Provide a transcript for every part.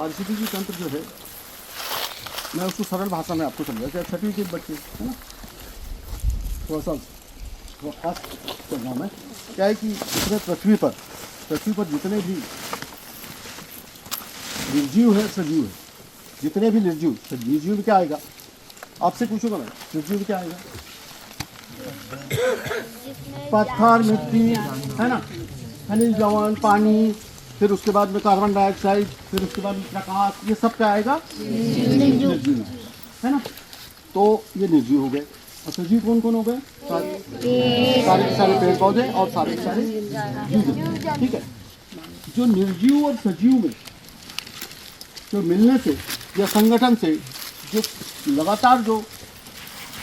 पारिस्थितिकी तंत्र जो है, मैं उसको सरल भाषा में आपको समझा, चाहे छठवीं के बच्चे है ना, थोड़ा सा खास करना में क्या है कि इसमें पृथ्वी पर जितने भी निर्जीव है सजीव है, जितने भी निर्जीव में क्या आएगा, आपसे पूछूंगा मैं, निर्जीव में क्या आएगा? पत्थर, मिट्टी है ना, खनिज लवण, पानी, फिर उसके बाद में कार्बन डाइऑक्साइड, फिर उसके बाद में प्रकाश, ये सब क्या आएगा? निर्जीव है ना। तो ये निर्जीव हो गए। और सजीव कौन कौन हो गए? सारे पेड़ पौधे और सारे जीव। ठीक है। जो निर्जीव और सजीव में जो मिलने से या संगठन से जो लगातार जो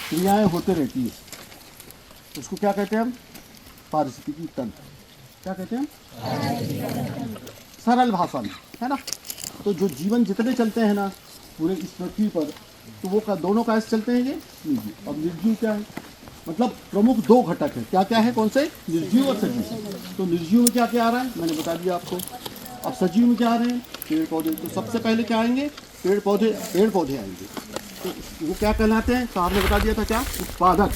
क्रियाएं होते रहती है, उसको क्या कहते हैं हम? पारिस्थितिकी तंत्र। क्या कहते हैं हम? सरल भाषा में, है ना। तो जो जीवन जितने चलते हैं ना पूरे इस पृथ्वी पर, तो वो दोनों कैसे चलते हैं? ये निर्जीव। अब निर्जीव क्या है? मतलब प्रमुख दो घटक है। क्या क्या है? कौन से? निर्जीव और सजीव। तो निर्जीव में क्या क्या आ रहा है मैंने बता दिया आपको। अब सजीव में क्या आ रहे हैं? पेड़ पौधे। तो सबसे पहले क्या आएंगे? पेड़ पौधे आएंगे। तो वो क्या कहलाते हैं? तो आपने बता दिया था क्या? उत्पादक।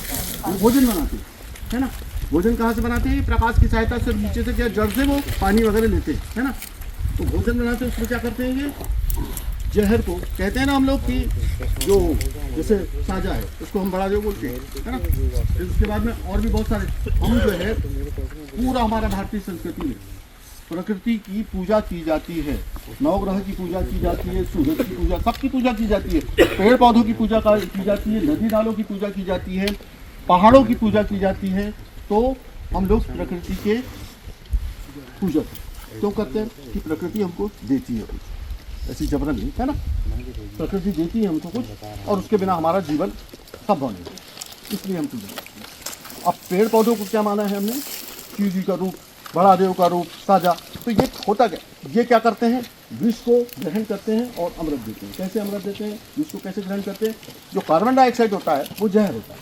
वो भोजन बनाते हैं, है ना। भोजन कहाँ से बनाते हैं? प्रकाश की सहायता से नीचे से क्या जड़ से वो पानी वगैरह लेते हैं, है ना। तो भोजन बनाते हैं, उसमें क्या करते हैं? ये जहर को कहते हैं ना हम लोग कि जो जैसे साजा है उसको हम बड़ा जो बोलते हैं, है ना। फिर उसके बाद में और भी बहुत सारे, हम जो है पूरा हमारा भारतीय संस्कृति में प्रकृति की पूजा की जाती है। नवग्रह की पूजा की जाती है, सूरज की पूजा, सबकी पूजा की जाती है, पेड़ पौधों की पूजा की जाती है, नदी नालों की पूजा की जाती है, पहाड़ों की पूजा की जाती है। तो हम लोग प्रकृति के पूजक क्यों करते हैं? कि प्रकृति हमको देती है कुछ, ऐसी जबरन नहीं, है ना। प्रकृति देती है हमको कुछ और उसके बिना हमारा जीवन संभव नहीं, इसलिए हम पूजा करते हैं। अब पेड़ पौधों को क्या माना है हमने? शिव जी का रूप, बड़ा देव का रूप, साजा। तो ये होता क्या? ये क्या करते हैं? विष को ग्रहण करते हैं और अमृत देते हैं। कैसे अमृत देते हैं? विष को कैसे ग्रहण करते हैं? जो कार्बन डाइऑक्साइड होता है वो जहर होता है,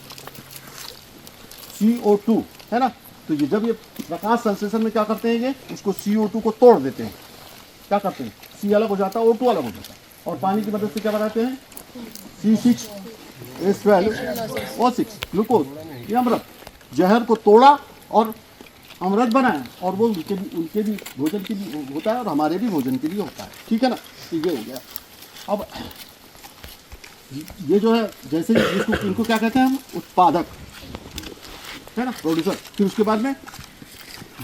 CO2, है ना। तो ये जब ये प्रकाश संश्लेषण में क्या करते हैं? ये उसको CO2 को तोड़ देते हैं। क्या करते हैं? C अलग हो जाता है, O2 अलग हो जाता है, और पानी की मदद से क्या बनाते हैं? C6H12O6 glucose. ये अमृत, जहर को तोड़ा और अमृत बनाया, और वो उनके भी भोजन के लिए होता है और हमारे भी भोजन के लिए होता है। ठीक है ना। तो ये हो गया। अब ये जो है, जैसे इसको इनको क्या कहते हैं हम? उत्पादक, है ना, प्रोड्यूसर। फिर उसके बाद में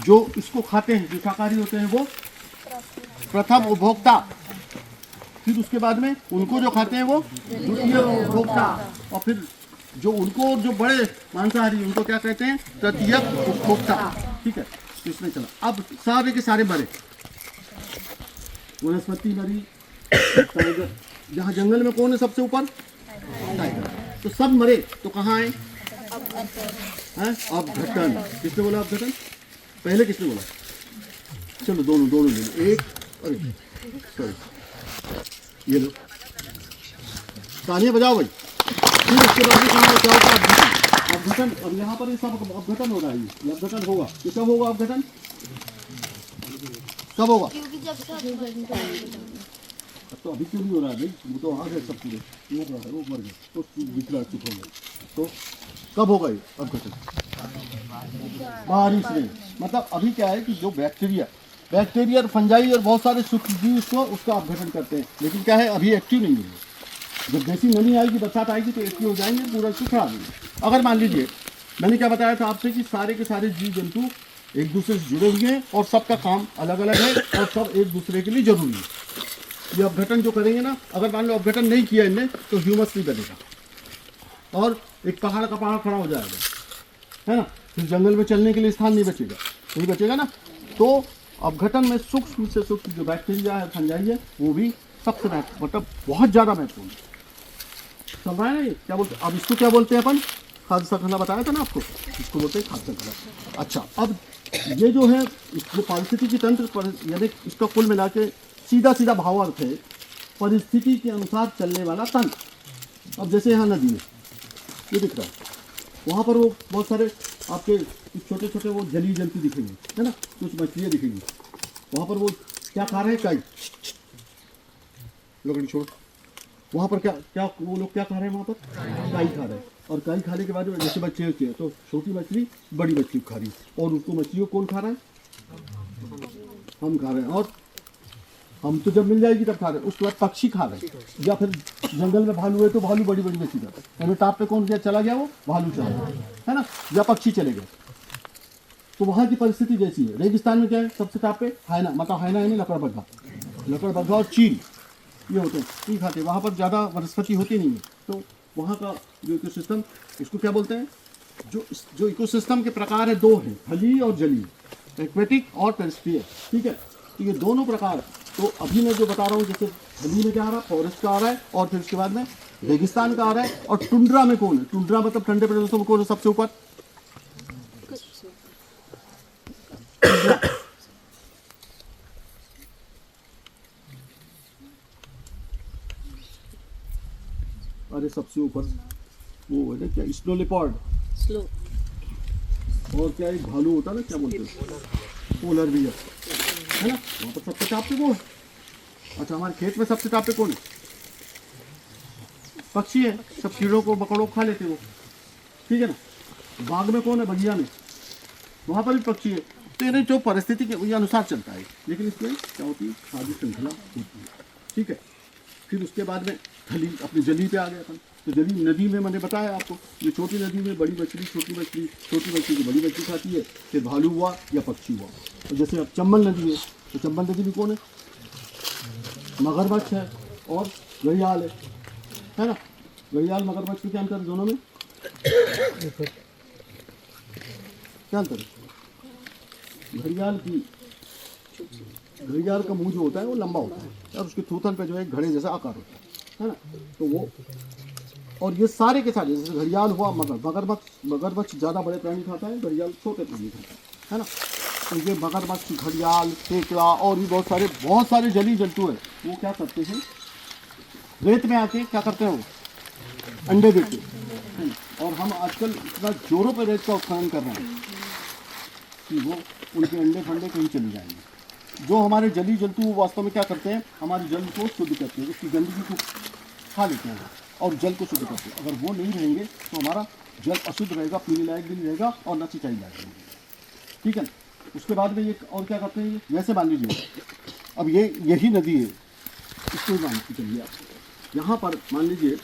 जो इसको खाते हैं, जो शाकाहारी होते हैं, वो प्रथम उपभोक्ता। फिर उसके बाद में उनको जो खाते हैं वो द्वितीय उपभोक्ता, और फिर जो उनको जो बड़े मांसाहारी उनको क्या कहते हैं? तृतीय उपभोक्ता। ठीक है। इसमें चला। अब सारे के सारे मरे, वनस्पति मरी, टाइगर, जहाँ जंगल में कौन है सबसे ऊपर? टाइगर। तो सब मरे, तो कहाँ आए? अपघटन। किसने बोला अपघटन? पहले किसने बोला? चलो दोनों ले लो। एक, अरे सॉरी, ये लो, तालियां बजाओ भाई। फिर उसके बाद क्या होता है? अपघटन। अब यहाँ पर ये सब अपघटन हो रहा है। ये अपघटन होगा। ये कब होगा अपघटन? कब होगा? तो अभी क्यों नहीं हो रहा है भाई? वो तो आ गए सब पूरे, वो मर गए, तो बिखरा चुप हो गए। तो कब होगा ये अपघटन? बारिश में। मतलब अभी क्या है कि जो बैक्टीरिया और फंजाई और बहुत सारे सूक्ष्म जीव उसका अपघटन करते हैं, लेकिन क्या है अभी एक्टिव नहीं है। जब जैसी नमी आएगी, बरसात आएगी, तो एक्टिव हो जाएंगे, पूरा सूखा देंगे। अगर मान लीजिए मैंने क्या बताया था आपसे कि सारे के सारे जीव जंतु एक दूसरे से जुड़े हुए हैं और सबका काम अलग अलग है और सब एक दूसरे के लिए जरूरी है। ये अपघटन जो करेंगे ना, अगर मान लो अपघटन नहीं किया इनने, तो ह्यूमस नहीं बनेगा और एक पहाड़ का पहाड़ खड़ा हो जाएगा, है ना। फिर जंगल में चलने के लिए स्थान नहीं बचेगा, नहीं बचेगा ना। तो अपघटन में सूक्ष्म से सूक्ष्म जो बैक्टीरिया है, फंजाई है, वो भी सबसे मतलब बहुत ज़्यादा महत्वपूर्ण है। समझ रहे हैं क्या बोलते? अब इसको क्या बोलते हैं अपन? खाद्य श्रृंखला बताया था ना आपको, इसको बोलते हैं खाद्य श्रृंखला। अच्छा, अब ये जो है जो पारिस्थितिकी तंत्र पर, यानी इसका कुल मिला के सीधा भावार्थ है परिस्थिति के अनुसार चलने वाला तंत्र। अब जैसे यहाँ नदी है, ये दिख रहा है, वहाँ पर वो बहुत सारे आपके छोटे छोटे वो जलीय जंतु दिखेंगे, है ना, कुछ मछलियाँ दिखेंगी। वहाँ पर वो क्या खा रहे हैं? काई, लकड़ी छोड़। वहाँ पर क्या क्या वो लोग क्या खा रहे हैं, वहाँ पर काई खा रहे हैं। और काई खाने के बाद जैसे बच्चे होते हैं तो छोटी मछली बड़ी मछली खा रही है, और उसको मछली को कौन खा रहा है, हम खा रहे हैं। और हम तो जब मिल जाएगी तब खा रहे हैं। उसके बाद पक्षी खा रहे हैं, या फिर जंगल में भालू है तो भालू बड़ी बड़ी मछली खाते हैं। यानी टाप पे कौन गया, चला गया, वो भालू चला गया, है ना, या पक्षी चले गए। तो वहाँ की परिस्थिति जैसी है। रेगिस्तान में क्या है, सबसे टाप पे हैना, मतलब हैना यानी लकड़बग्घा और चील, ये होते हैं, ये खाते हैं। वहाँ पर ज़्यादा वनस्पति होती नहीं है, तो वहाँ का जो इकोसिस्टम, इसको क्या बोलते हैं, जो इकोसिस्टम के प्रकार है दो हैं, थलीय और जलीय, एक्वेटिक और टेरेस्ट्रियल, ठीक है। तो ये दोनों प्रकार, तो अभी मैं जो बता रहा हूँ, जैसे थली में क्या आ रहा है, फॉरेस्ट का आ रहा है, और फिर उसके बाद में रेगिस्तान का आ रहा है। और टुंड्रा में कौन है, टुंड्रा मतलब ठंडे प्रदेशों में कौन है सबसे ऊपर, अरे सबसे ऊपर वो है ना क्या, स्नो लेपर्ड, और क्या एक भालू होता है ना, क्या बोलते हैं, पोलर बियर, है ना, वहाँ पर सबसे टाप पे वो है। अच्छा, हमारे खेत में सबसे टाप पे कौन है, पक्षी है, सब कीड़ों को मकड़ों को खा लेते वो, ठीक है ना। बाग में कौन है, बगिया में, वहाँ पर भी पक्षी है। तो ये जो परिस्थिति के अनुसार चलता है, लेकिन इसमें क्या होती है, खाद्य श्रृंखला होती है, ठीक है। फिर उसके बाद में थली, अपनी जली पे आ गया अपन। तो जली नदी में मैंने बताया आपको, ये छोटी नदी में बड़ी मछली, छोटी मछली की बड़ी मछली खाती है, फिर भालू हुआ या पक्षी हुआ। और जैसे अब चंबल नदी है, तो चंबल नदी में कौन है, मगरमच्छ है और घड़ियाल है ना। घड़ियाल मगरमच्छ में क्या अंतर है दोनों में, क्या अंतर है, घड़ियाल का मुंह जो होता है वो लंबा होता है, और उसके थूथन पे जो है घड़े जैसा आकार होता है ना। तो वो, और ये सारे के सारे, जैसे घड़ियाल हुआ, मगरमच्छ ज़्यादा बड़े प्राणी खाता है, घड़ियाल छोटे प्राणी खाता है ना। तो ये मगरमच्छ, घड़ियाल, केकड़ा और भी बहुत सारे जलीय जंतु हैं, वो क्या करते हैं, रेत में आके क्या करते हैं, वो अंडे देते हैं। और हम आजकल इतना जोरों पर रेत का उत्खनन कर रहे हैं कि वो उनके अंडे फंडे कहीं चले जाएंगे। जो हमारे जलीय जंतु वो वास्तव में क्या करते हैं, हमारे जल को शुद्ध करते हैं, उसकी गंदगी को खा लेते हैं और जल को शुद्ध करते हैं। अगर वो नहीं रहेंगे तो हमारा जल अशुद्ध रहेगा, पीने लायक भी नहीं रहेगा और न सिंचाई लायक रहेगा, ठीक है ना। उसके बाद में ये और क्या करते हैं, वैसे मान लीजिए अब यही नदी है, इसको मान के चलिए आप, यहाँ पर मान लीजिए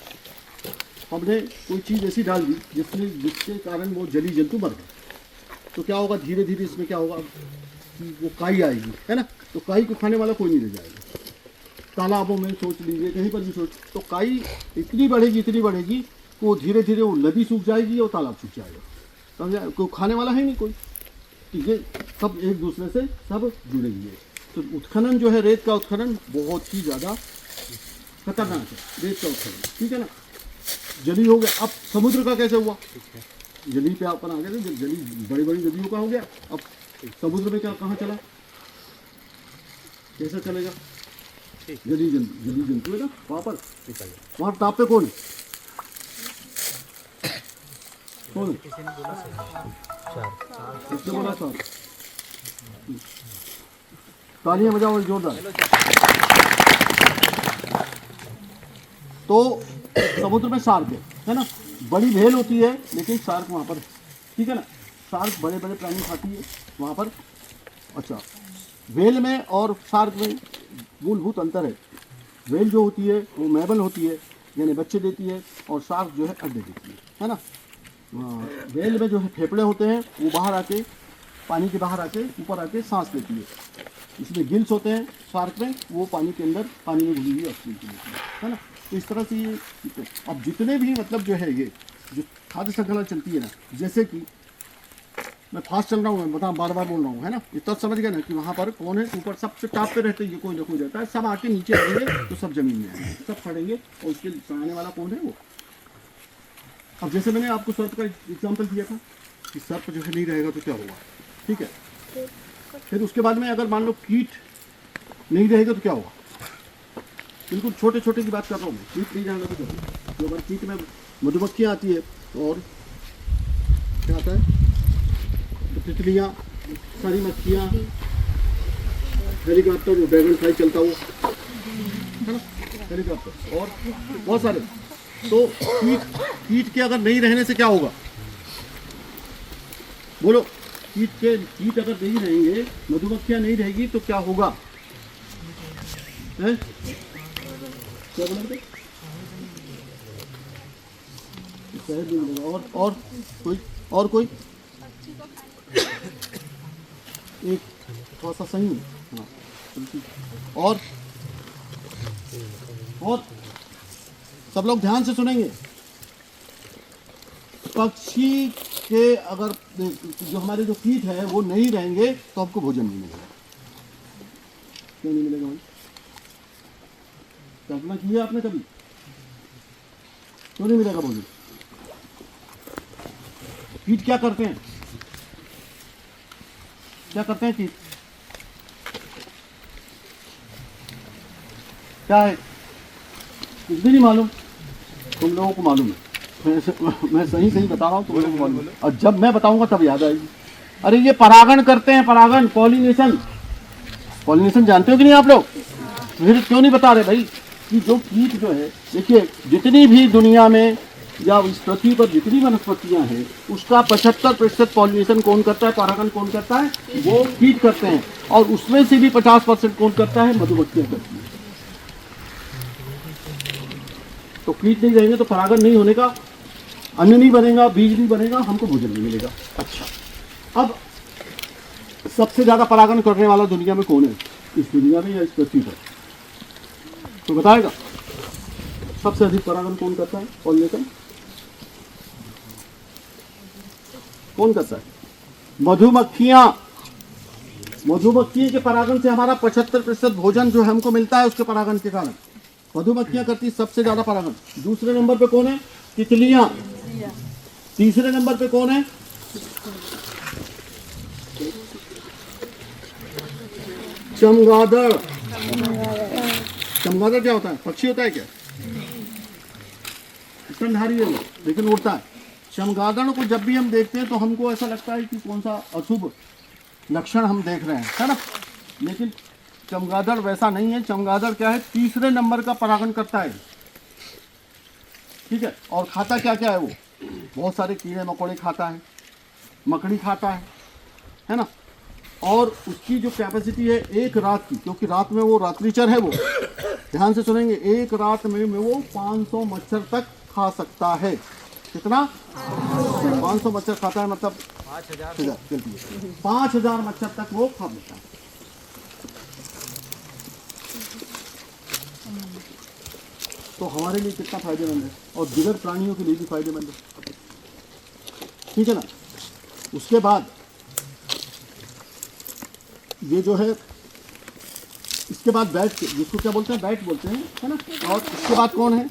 हमने कोई चीज़ ऐसी डाल दी जिसके कारण वो जलीय जंतु मर गए, तो क्या होगा, धीरे धीरे इसमें क्या होगा कि वो काई आएगी, है ना। तो काई को खाने वाला कोई नहीं रह जाएगा। तालाबों में सोच लीजिए, कहीं पर भी सोच, तो काई इतनी बढ़ेगी कि वो धीरे धीरे वो नदी सूख जाएगी और तालाब सूख जाएगा, तो कोई खाने वाला है नहीं कोई। ये सब एक दूसरे से सब जुड़े हुए हैं। तो उत्खनन जो है, रेत का उत्खनन बहुत ही ज़्यादा खतरनाक है, रेत का उत्खनन, ठीक है ना। जली हो गया, अब समुद्र का कैसे हुआ, जली पे अपन आ गए थे, जली बड़ी बड़ी नदियों का हो गया। अब समुद्र में क्या, कहाँ चला, कैसे चलेगा, जली जंतु है ना, वहाँ टाप पे कौन है, सबसे बड़ा शार्क। तालियां बजाओ जोरदार। तो समुद्र में शार्क है ना, बड़ी भेल होती है लेकिन शार्क वहाँ पर, ठीक है ना। शार्क बड़े बड़े प्राणी खाती है वहाँ पर। अच्छा, व्हेल में और शार्क में मूलभूत अंतर है। व्हेल जो होती है वो मैबल होती है, यानी बच्चे देती है, और शार्क जो है अंडे देती है ना। व्हेल में जो है फेफड़े होते हैं, वो बाहर आके, पानी के बाहर आके, ऊपर आके सांस लेती है। इसमें गिल्स होते हैं शार्क में, वो पानी के अंदर, पानी में घुली हुई ऑक्सीजन की लेती है ना। तो इस तरह से ये, अब जितने भी मतलब जो है ये जो खाद्य श्रृंखला चलती है ना, जैसे कि मैं फास्ट चल रहा हूँ, मैं बता बार बार बोल रहा हूँ, है ना। इतना समझ गए ना कि वहाँ पर कौन है, ऊपर सबसे टॉप पे रहते हैं, कोई ना कोई रहता है, सब आके नीचे आएंगे तो सब जमीन में आएंगे, सब खड़ेंगे, और उसके सहाने वाला कौन है, वो। अब जैसे मैंने आपको सर्प का एग्जाम्पल दिया था कि सर्प जो है नहीं रहेगा तो क्या होगा, ठीक है। फिर उसके बाद में अगर मान लो कीट नहीं रहेगा तो क्या होगा, बिल्कुल छोटे छोटे की बात कर रहा हूँ मैं, कीट नहीं रहेगा तो क्या होगा। तो अगर कीट में मधुमक्खियाँ आती है और क्या आता है, तितलियाँ, सारी मक्खियाँ, हेलीकॉप्टर जो ड्रैगन फ्लाई चलता हुआ है ना, हेलीकॉप्टर और बहुत सारे। तो कीट के अगर नहीं रहने से क्या होगा, बोलो। कीट अगर नहीं रहेंगे, मधुमक्खियां नहीं रहेगी तो क्या होगा, हैं? क्या बोलोगे? शहद नहीं मिलेगा। और कोई एक थोड़ा सा सही है। हाँ, और सब लोग ध्यान से सुनेंगे। पक्षी के अगर जो हमारे जो कीट है वो नहीं रहेंगे तो हमको भोजन नहीं मिलेगा। क्यों नहीं मिलेगा भाई? कल्पना की है आपने कभी? क्यों नहीं मिलेगा भोजन? कीट क्या करते हैं? क्या करते हैं कीट? क्या है? कुछ भी नहीं मालूम। तुम लोगों को मालूम है। मैं सही बता रहा हूँ, तुम लोगों को मालूम है। और जब मैं बताऊंगा तब याद आएगी। अरे ये परागण करते हैं, परागण, पॉलिनेशन जानते हो कि नहीं आप लोग? फिर क्यों नहीं बता रहे भाई कि जो कीट जो है, देखिए जितनी भी दुनिया में या इस पृथ्वी पर जितनी वनस्पतियां हैं उसका 75% पॉलिनेशन कौन करता है, परागण कौन करता है? वो कीट करते हैं। और उसमें से भी 50% कौन करता है? मधुमक्खियां करती हैं। तो कीट नहीं रहेंगे तो परागण नहीं होने का, अन्न नहीं बनेगा, बीज नहीं बनेगा, हमको भोजन नहीं मिलेगा। अच्छा, अब सबसे ज्यादा परागण करने वाला दुनिया में कौन है? इस दुनिया में या इस पृथ्वी पर? तो बताएगा सबसे अधिक परागण कौन करता है? पॉलिनेशन कौन करता है? मधुमक्खियां। मधुमक्खी के परागण से हमारा 75% भोजन जो हमको मिलता है उसके परागण के कारण मधुमक्खियां करती सबसे ज्यादा परागण। दूसरे नंबर पे कौन है? तितलियां। तीसरे नंबर पे कौन है? चमगादड़। चमगादड़ क्या होता है? पक्षी होता है क्या? स्तनधारी है वो, लेकिन उड़ता है। चमगादड़ को जब भी हम देखते हैं तो हमको ऐसा लगता है कि कौन सा अशुभ लक्षण हम देख रहे हैं, है ना? लेकिन चमगादड़ वैसा नहीं है। चमगादड़ क्या है? तीसरे नंबर का परागण करता है, ठीक है। और खाता क्या क्या है वो? बहुत सारे कीड़े मकोड़े खाता है, मकड़ी खाता है ना? और उसकी जो कैपेसिटी है एक रात की, क्योंकि रात में वो रात्रिचर है, वो ध्यान से सुनेंगे, एक रात में वो 500 मच्छर तक खा सकता है। कितना? 500 मच्छर खाता है, मतलब 5000 मच्छर तक वो खा लेता है। तो हमारे लिए कितना फायदेमंद है, और दिगर प्राणियों के लिए भी फायदेमंद है, ठीक है ना? उसके बाद ये जो है, इसके बाद बैट, जिसको क्या बोलते हैं? बैट बोलते हैं, है ना? और इसके बाद कौन है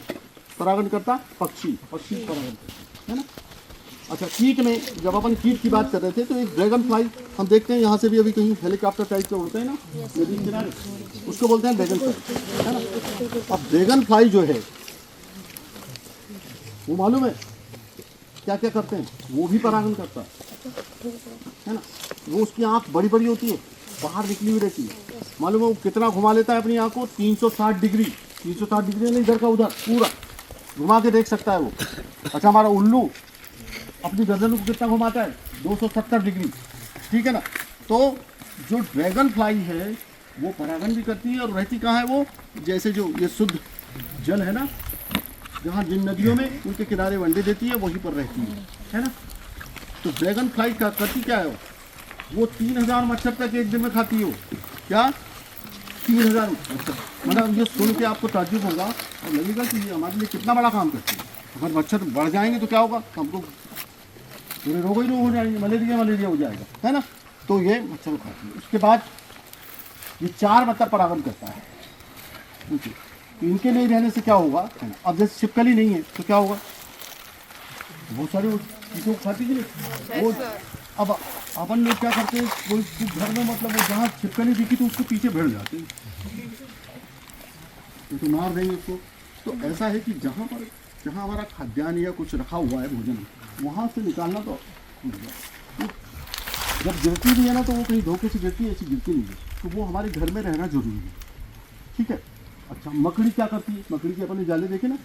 परागण करता? पक्षी परागण करता है ना? अच्छा, कीट में जब अपन कीट की बात कर रहे थे तो एक ड्रैगन फ्लाई हम देखते हैं यहाँ से भी, अभी कहीं हेलीकॉप्टर टाइप से उड़ते हैं ना नदी किनारे, उसको बोलते हैं ड्रैगन फ्लाई, है ना? अब ड्रैगन फ्लाई जो है वो मालूम है क्या क्या करते हैं? वो भी परागण करता है ना? वो उसकी आँख बड़ी बड़ी होती है, बाहर निकली हुई रहती है, मालूम है वो कितना घुमा लेता है अपनी आँख को? 360 डिग्री। 360 डिग्री नहीं, इधर का उधर पूरा घुमा के देख सकता है वो। अच्छा, हमारा उल्लू अपनी गर्दन को कितना घुमाता है? 270 डिग्री, ठीक है ना? तो जो ड्रैगन फ्लाई है वो परागण भी करती है, और रहती कहाँ है वो? जैसे जो ये शुद्ध जल है ना, जहाँ जिन नदियों में उनके किनारे अंडे देती है वहीं पर रहती है ना? तो ड्रैगन फ्लाई करती क्या है वो 3000 मच्छर तक एक दिन में खाती है। वो क्या? 3000 मच्छर। मतलब ये सुन के आपको ताज्जुब होगा और लगेगा कि ये हमारे लिए कितना बड़ा काम करती है। अगर मच्छर बढ़ जाएंगे तो क्या होगा? हमको पूरे रोग ही रोग हो जाएंगे, मलेरिया हो जाएगा, है ना? तो ये मच्छर को खाती है। उसके बाद ये 4 मतलब परागण करता है। इनके नहीं रहने से क्या होगा? अब जैसे छिपकली नहीं है तो क्या होगा? बहुत सारे चीज़ों को खाती है वो। अब अपन लोग क्या करते हैं, कोई घर में मतलब वो जहाँ छिपकली दिखी तो उसको पीछे भिड़ जाते हैं, तो मार देंगे उसको। तो ऐसा है कि जहाँ हमारा खाद्यान्न या कुछ रखा हुआ है भोजन, वहाँ से निकालना तो जब गिरती भी है ना तो वो कहीं धोखे से गिरती है, ऐसी गिरती नहीं है। तो वो हमारे घर में रहना जरूरी है, ठीक है? अच्छा, अच्छा, मकड़ी क्या करती है? मकड़ी के अपने जाले देखे ना,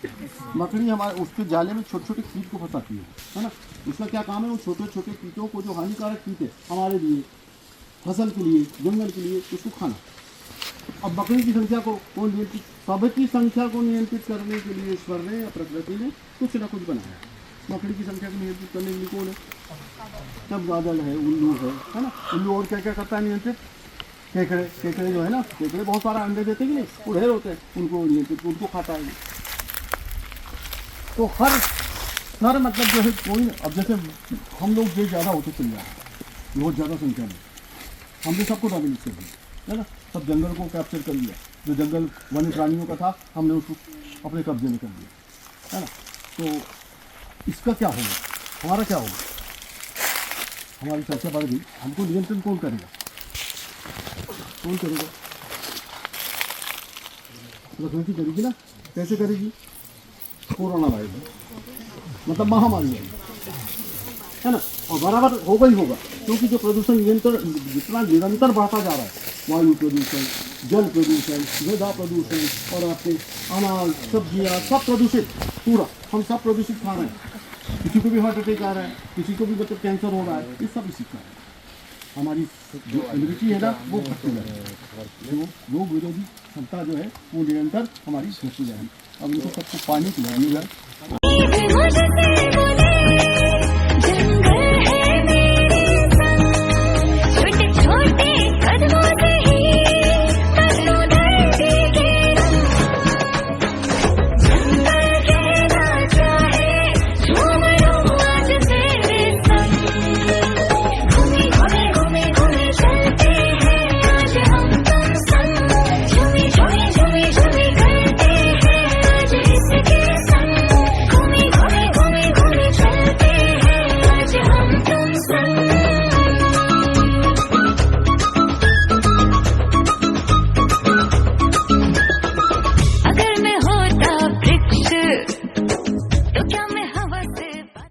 मकड़ी हमारे उसके जाले में छोटे छोटे कीट को फंसाती है ना। उसका क्या काम है? वो छोटे छोटे कीटों को, जो हानिकारक कीट है हमारे लिए, फसल के लिए, जंगल के लिए, उसको खाना। अब मकड़ी की संख्या को कौन नियंत्रित? सबकी संख्या को नियंत्रित करने के लिए ईश्वर ने या प्रकृति ने कुछ ना कुछ बनाया। मकड़ी की संख्या को नियंत्रित करने के लिए कौन है? तब बादल है, उल्लू है ना। उल्लू और क्या क्या करता है नियंत्रित? केकड़े, केकड़े जो है ना, केकड़े बहुत सारा अंडे देते हैं कि नहीं, वो ढेर होते हैं, उनको नियंत्रित, उनको खाता है। तो हर मतलब जो है कोई, अब जैसे हम लोग जो ज़्यादा होते चले जा रहे हैं, बहुत ज़्यादा संख्या में, हमने सबको डोमिनेट कर दिया है ना। सब जंगल को कैप्चर कर लिया, जो जंगल वन्य प्राणियों का था हमने उसको अपने कब्जे में कर लिया है ना। तो इसका क्या होगा? हमारा क्या होगा? हमारी संख्या बढ़ गई, हमको नियंत्रण कौन करेगा? कौन करेगा? प्रकृति करेगी ना। कैसे करेगी? कोरोना वायरस मतलब महामारी है ना। और बराबर होगा ही होगा, क्योंकि जो प्रदूषण जितना निरंतर बढ़ता जा रहा है, वायु प्रदूषण, जल प्रदूषण, मृदा प्रदूषण, और आपके अनाज, सब्जियाँ, सब प्रदूषित, पूरा हम सब प्रदूषित खा रहे हैं। किसी को भी हार्ट अटैक आ रहा है, किसी को भी मतलब कैंसर हो रहा है, ये सब इसी का है। हमारी जो इम्यूनिटी है ना, वो घटती जा रही है। जो रोग विरोधी क्षमता जो है वो निरंतर हमारी घटती जा रही है। अब इनको सबको पानी पिलाइएगा।